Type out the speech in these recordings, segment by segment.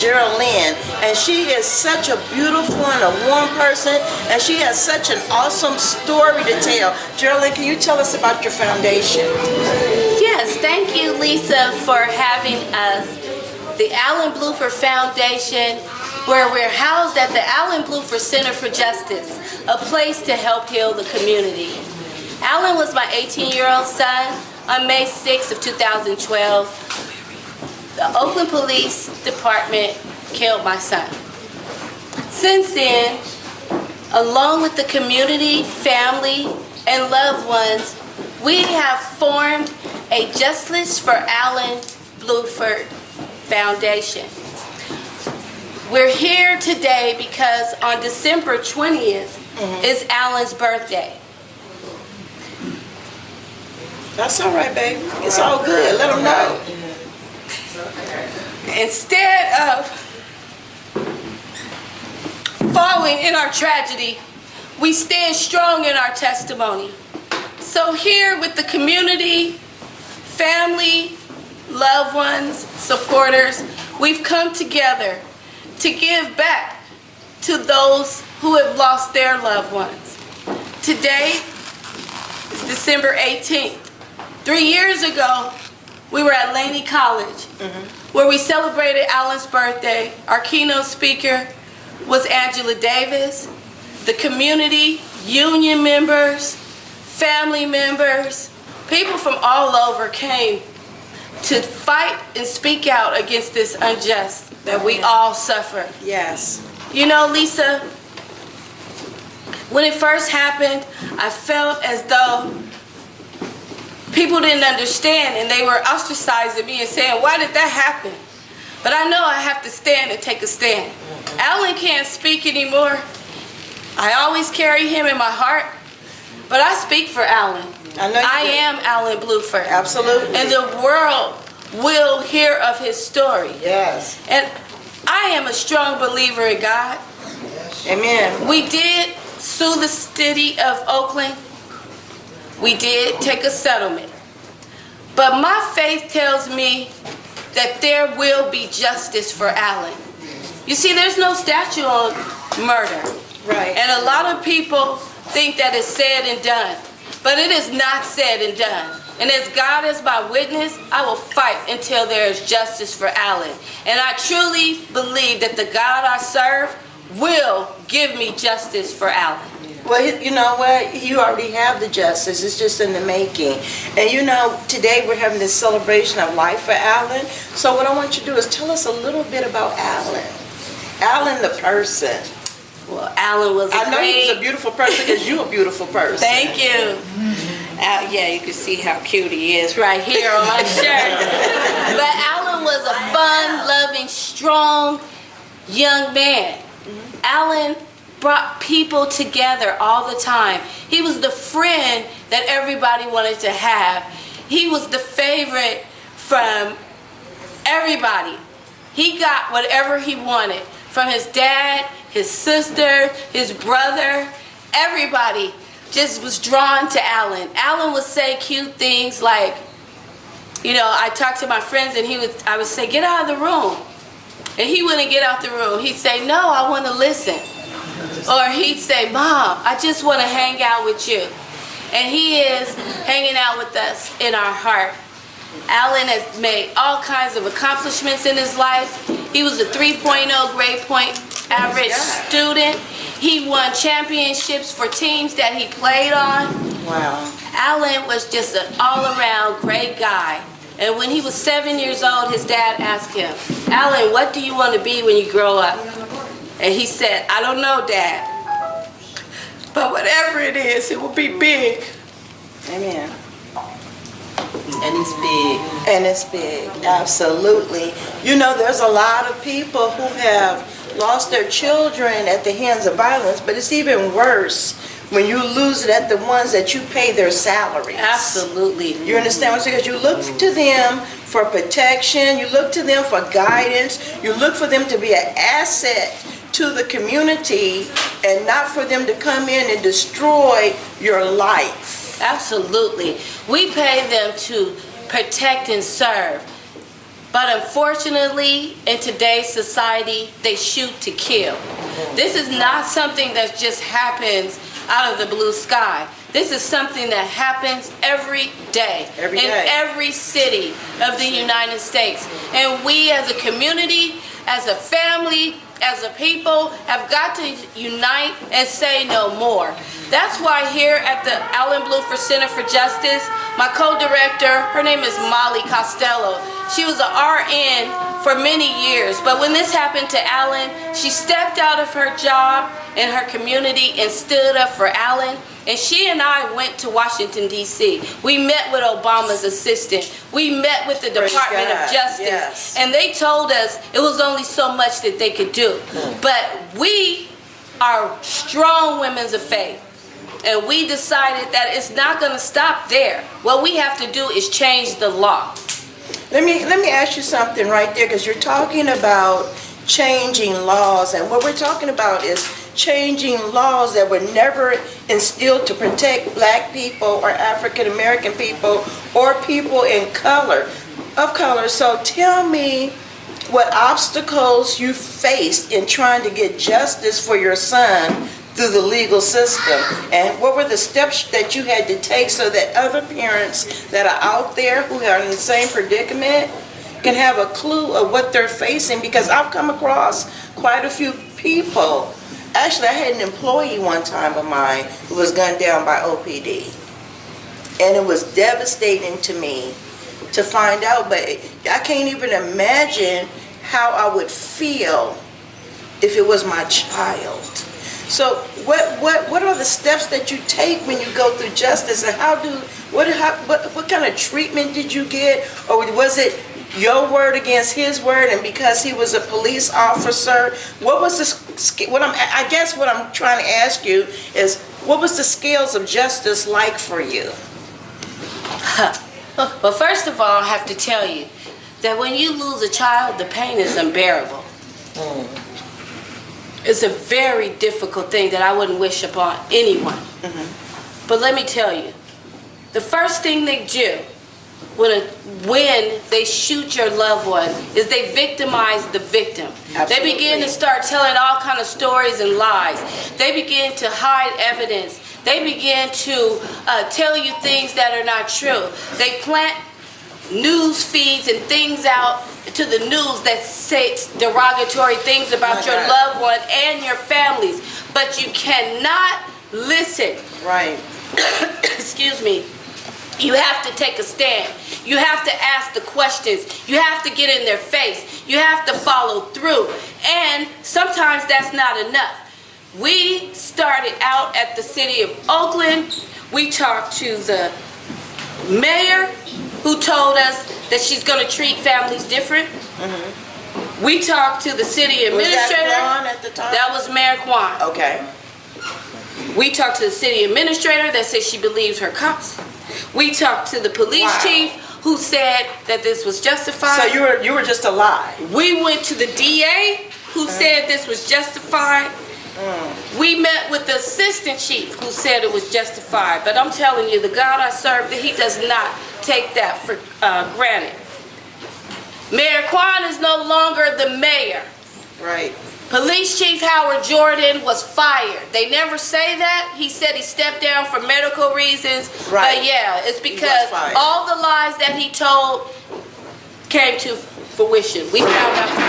Jeralynn, and she is such a beautiful and a warm person, and she has such an awesome story to tell. Jeralynn, can you tell us about your foundation? Yes, thank you, Lisa, for having us. The Brown-Blueford Foundation, where we're housed at the Brown-Blueford Center for Justice, a place to help heal the community. Alan was my 18-year-old son. On May 6th of 2012, the Oakland Police Department killed my son. Since then, along with the community, family, and loved ones, we have formed a Justice for Brown-Blueford Foundation. We're here today because on December 20th is Alan's birthday. That's all right, baby. It's all good. Let them know. Instead of falling in our tragedy, we stand strong in our testimony. So here with the community, family, loved ones, supporters, we've come together to give back to those who have lost their loved ones. Today is December 18th. 3 years ago, we were at Laney College, where we celebrated Alan's birthday. Our keynote speaker was Angela Davis. The community, union members, family members, people from all over came to fight and speak out against this injustice that we all suffer. Yes. You know, Lisa, when it first happened, I felt as though people didn't understand, and they were ostracizing me and saying, why did that happen? But I know I have to stand and take a stand. Alan can't speak anymore. I always carry him in my heart, but I speak for Alan. I am Brown-Blueford. Absolutely. And the world will hear of his story. Yes. And I am a strong believer in God. Amen. We did sue the city of Oakland. We did take a settlement. But my faith tells me that there will be justice for Alan. You see, there's no statute on murder. Right. And a lot of people think that it's said and done. But it is not said and done. And as God is my witness, I will fight until there is justice for Alan. And I truly believe that the God I serve will give me justice for Alan. Well, you know what? You already have the justice. It's just in the making. And you know, today we're having this celebration of life for Alan. So what I want you to do is tell us a little bit about Alan. Alan the person. Well, Alan was I know he was a beautiful person because you're a beautiful person. Thank you. Yeah, you can see how cute he is right here on my shirt. But Alan was a fun, loving, strong young man. Alan brought people together all the time. He was the friend that everybody wanted to have. He was the favorite from everybody. He got whatever he wanted from his dad, his sister, his brother. Everybody just was drawn to Alan. Alan would say cute things like, you know, I talked to my friends and I would say, get out of the room. And he wouldn't get out the room. He'd say, no, I want to listen. Or he'd say, Mom, I just want to hang out with you. And he is hanging out with us in our heart. Alan has made all kinds of accomplishments in his life. He was a 3.0 grade point average student. He won championships for teams that he played on. Wow. Alan was just an all-around great guy. And when he was 7 years old, his dad asked him, Alan, what do you want to be when you grow up? And he said, I don't know, Dad. But whatever it is, it will be big. Amen. And it's big. And it's big, absolutely. You know, there's a lot of people who have lost their children at the hands of violence, but it's even worse when you lose it at the ones that you pay their salaries. Absolutely. You understand what I'm saying? Because you look to them for protection, you look to them for guidance, you look for them to be an asset to the community and not for them to come in and destroy your life. Absolutely. We pay them to protect and serve. But unfortunately, in today's society, they shoot to kill. This is not something that just happens out of the blue sky. This is something that happens every day in every city of the United States. And we as a community, as a family, as a people, have got to unite and say no more. That's why here at the Brown-Blueford Center for Justice, my co-director, her name is Molly Costello. She was an RN for many years, but when this happened to Alan, she stepped out of her job in her community and stood up for Alan. And she and I went to Washington, D.C. We met with Obama's assistant. We met with the Department of Justice. And they told us it was only so much that they could do. But we are strong women of faith. And we decided that it's not going to stop there. What we have to do is change the law. Let me ask you something right there, because you're talking about changing laws, and what we're talking about is changing laws that were never instilled to protect black people or African American people or people of color. So tell me what obstacles you faced in trying to get justice for your son through the legal system, and what were the steps that you had to take so that other parents that are out there who are in the same predicament can have a clue of what they're facing. Because I've come across quite a few people. Actually, I had an employee one time of mine who was gunned down by OPD, and it was devastating to me to find out, but I can't even imagine how I would feel if it was my child. So what are the steps that you take when you go through justice, and what kind of treatment did you get, or was it your word against his word, and because he was a police officer, what was I guess what I'm trying to ask you is, what was the scales of justice like for you? Well, first of all, I have to tell you that when you lose a child, the pain is unbearable. It's a very difficult thing that I wouldn't wish upon anyone. But let me tell you, the first thing they do when they shoot your loved one is they victimize the victim. Absolutely. They begin to start telling all kind of stories and lies. They begin to hide evidence. They begin to tell you things that are not true. They plant news feeds and things out to the news that say derogatory things about your loved one and your families, but you cannot listen. Right. Excuse me. You have to take a stand. You have to ask the questions. You have to get in their face. You have to follow through. And sometimes that's not enough. We started out at the city of Oakland. We talked to the mayor, who told us that she's going to treat families different. We talked to the city administrator. Was that Kwan at the time? That was Mayor Kwan. Okay. We talked to the city administrator that said she believes her cops. We talked to the police chief, who said that this was justified. So you were just a lie. We went to the DA, who said this was justified. We met with the assistant chief, who said it was justified. But I'm telling you, the God I serve, that he does not take that for granted. Mayor Kwan is no longer the mayor. Right. Police Chief Howard Jordan was fired. They never say that. He said he stepped down for medical reasons. Right. But yeah, it's because all the lies that he told came to fruition. We found out the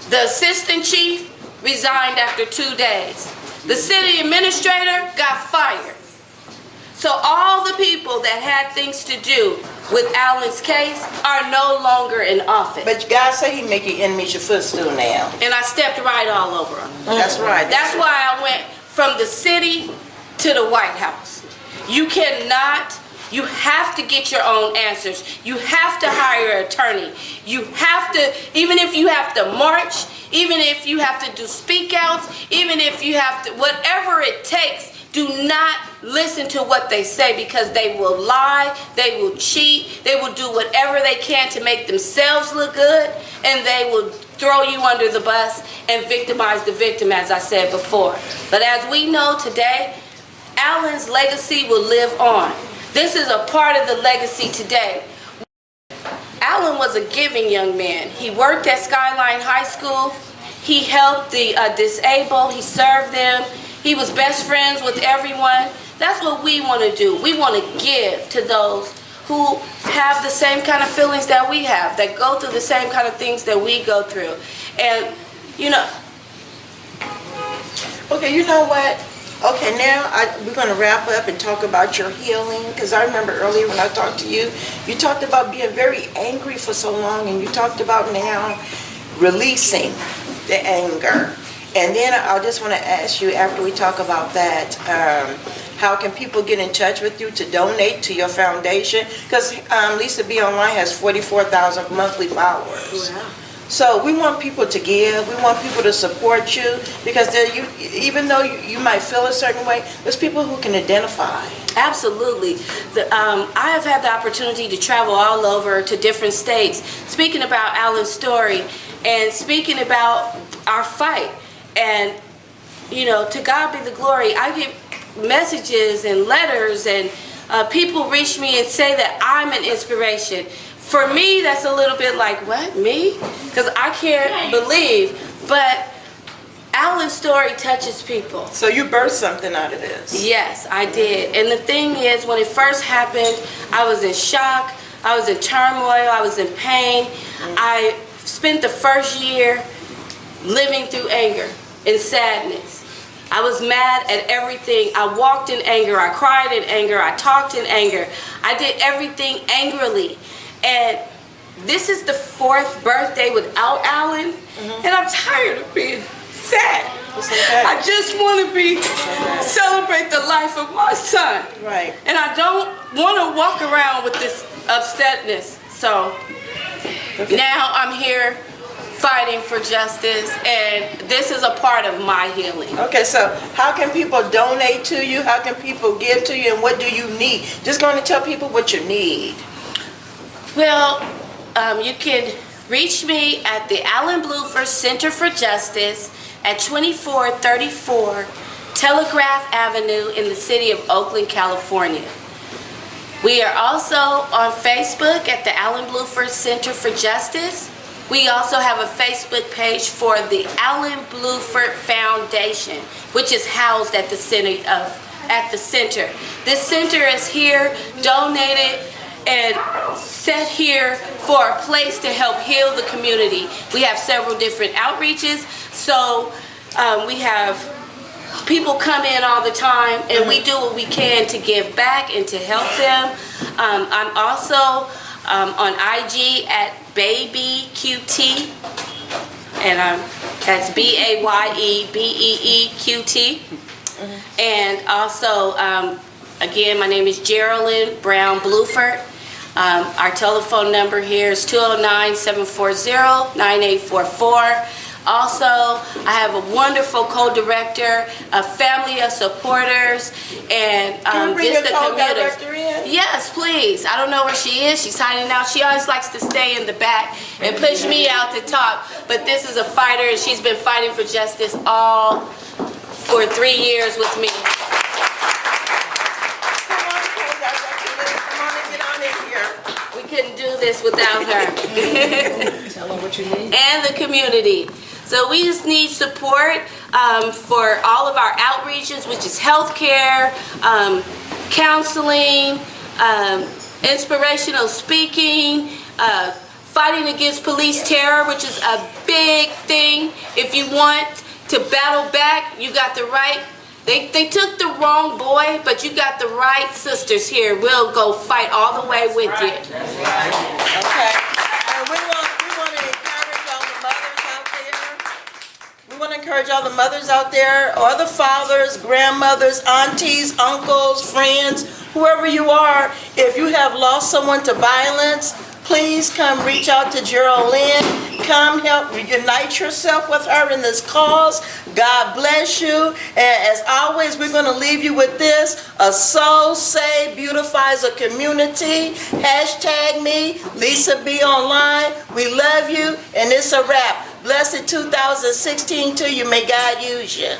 truth. The assistant chief resigned after 2 days. The city administrator got fired. So all the people that had things to do with Alan's case are no longer in office. But God said he make your enemies your footstool now. And I stepped right all over them. That's right. That's why I went from the city to the White House. You have to get your own answers. You have to hire an attorney. You have to, even if you have to march, even if you have to do speak outs, even if you have to, whatever it takes, do not listen to what they say, because they will lie, they will cheat, they will do whatever they can to make themselves look good, and they will throw you under the bus and victimize the victim, as I said before. But as we know today, Alan's legacy will live on. This is a part of the legacy today. Alan was a giving young man. He worked at Skyline High School. He helped the disabled. He served them. He was best friends with everyone. That's what we want to do. We want to give to those who have the same kind of feelings that we have, that go through the same kind of things that we go through. And, you know. Okay, you know what? Okay, now we're going to wrap up and talk about your healing, because I remember earlier when I talked to you, you talked about being very angry for so long, and you talked about now releasing the anger. And then I just want to ask you, after we talk about that, how can people get in touch with you to donate to your foundation? Because Lisa B Online has 44,000 monthly followers. Wow. So we want people to give, we want people to support you, because even though you might feel a certain way, there's people who can identify. Absolutely. I have had the opportunity to travel all over to different states, speaking about Alan's story and speaking about our fight. And, you know, to God be the glory. I get messages and letters, and people reach me and say that I'm an inspiration. For me, that's a little bit like, what, me? Because I can't believe, but Alan's story touches people. So you birthed something out of this. Yes, I did. And the thing is, when it first happened, I was in shock, I was in turmoil, I was in pain. I spent the first year living through anger and sadness. I was mad at everything. I walked in anger, I cried in anger, I talked in anger. I did everything angrily. And this is the 4th birthday without Alan, and I'm tired of being sad. Okay. I just want to celebrate the life of my son. Right. And I don't want to walk around with this upsetness. So now I'm here fighting for justice, and this is a part of my healing. Okay, so how can people donate to you? How can people give to you, and what do you need? Just going to tell people what you need. Well, you can reach me at the Brown-Blueford Center for Justice at 2434 Telegraph Avenue in the city of Oakland, California. We are also on Facebook at the Brown-Blueford Center for Justice. We also have a Facebook page for the Brown-Blueford Foundation, which is housed at the center. This center is here, donated, and set here for a place to help heal the community. We have several different outreaches, so we have people come in all the time, and we do what we can to give back and to help them. I'm also on IG at BabyQT, and that's BAYEBEEQT. And also, again, my name is Jeralynn Brown-Blueford. Our telephone number here is 209-740-9844. Also, I have a wonderful co-director, a family of supporters, and Can you bring your co-director in? Yes, please. I don't know where she is. She's hiding out. She always likes to stay in the back and push me out to talk. But this is a fighter, and she's been fighting for justice for 3 years with me. We couldn't do this without her. Tell her what you need. And the community. So we just need support for all of our outreaches, which is healthcare, counseling, inspirational speaking, fighting against police terror, which is a big thing. If you want to battle back, you got the right. They took the wrong boy, but you got the right sisters here. We'll go fight all the way with you. Okay. And we want to encourage all the mothers out there. We want to encourage all the mothers out there, or the fathers, grandmothers, aunties, uncles, friends, whoever you are. If you have lost someone to violence, please come reach out to Jeralynn. Come help unite yourself with her in this cause. God bless you. And as always, we're going to leave you with this. A soul saved beautifies a community. Hashtag me, Lisa B Online. We love you, and it's a wrap. Blessed 2016 to you. May God use you.